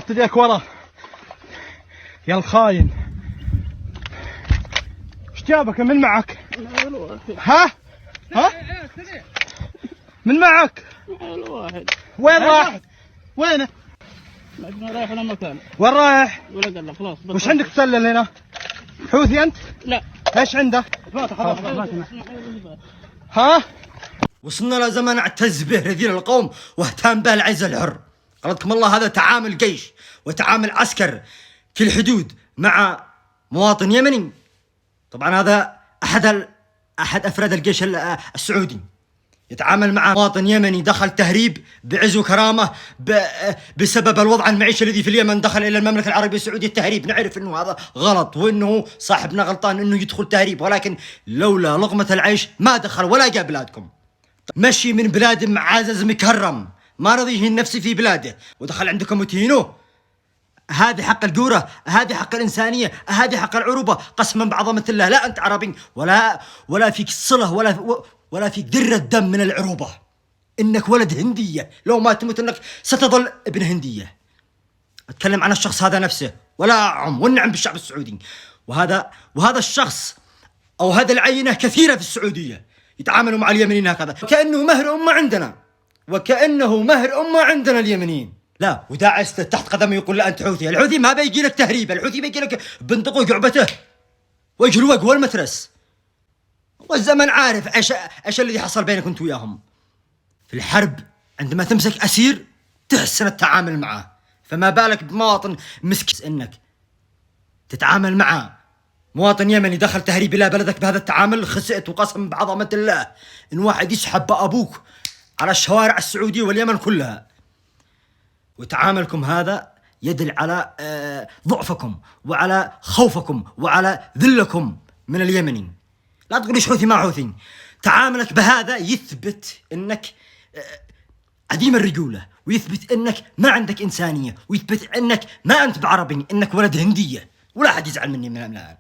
حط يديك ورا يا الخاين. ايش جابك؟ من معك؟ ها؟ من معك؟ الواحد. وين راح؟ وينه؟ رايح ولا مكان. وين رايح؟ ولا قال خلاص. وش عندك تسلل هنا؟ حوثي انت؟ لا. ايش عندك؟ خلاص. ها؟ وصلنا لزمن اعتز به رذيل القوم واهتم به العز الحر. قالتكم الله هذا تعامل جيش وتعامل عسكر في الحدود مع مواطن يمني. طبعا هذا أحد أفراد الجيش السعودي يتعامل مع مواطن يمني دخل تهريب بعز وكرامة بسبب الوضع المعيشي الذي في اليمن. دخل إلى المملكة العربية السعودية التهريب. نعرف أنه هذا غلط وأنه صاحبنا غلطان أنه يدخل تهريب، ولكن لولا لقمة العيش ما دخل ولا جاء بلادكم. مشي من بلاد معزز مكرم ما رضي يهين نفسه في بلاده ودخل عندكم وتهينوه. هذه حق الجورة، هذه حق الإنسانية، هذه حق العروبة. قسما بعظمة الله لا أنت عربي ولا فيك الصلة ولا فيك ذرة دم من العروبة. إنك ولد هندية، لو ما تموت إنك ستظل ابن هندية. أتكلم عن الشخص هذا نفسه ولا أعم والنعم بالشعب السعودي. وهذا الشخص أو هذا العينة كثيرة في السعودية يتعاملوا مع اليمنيين هكذا كأنه مهر أمة عندنا اليمنيين. لا، وداعس تحت قدمه يقول لا أنت حوثي. الحوثي ما بيجي لك تهريب، الحوثي بيجي لك بندقه وقعبته وجه الوق والمترس. والزمن عارف ايش الذي حصل بينك انت وياهم في الحرب. عندما تمسك أسير تحسن التعامل معه، فما بالك بمواطن مسكين. انك تتعامل مع مواطن يمني دخل تهريب الى بلدك بهذا التعامل خسئت. وقسم بعظمة الله ان واحد يسحب ابوك على الشوارع السعودية واليمن كلها. وتعاملكم هذا يدل على ضعفكم وعلى خوفكم وعلى ذلكم من اليمني. لا تقول ليش حوثي ما حوثي. تعاملك بهذا يثبت انك عديم الرجولة، ويثبت انك ما عندك انسانية، ويثبت انك ما انت بعربي، انك ولد هندية. ولا حد يزعل مني من الان.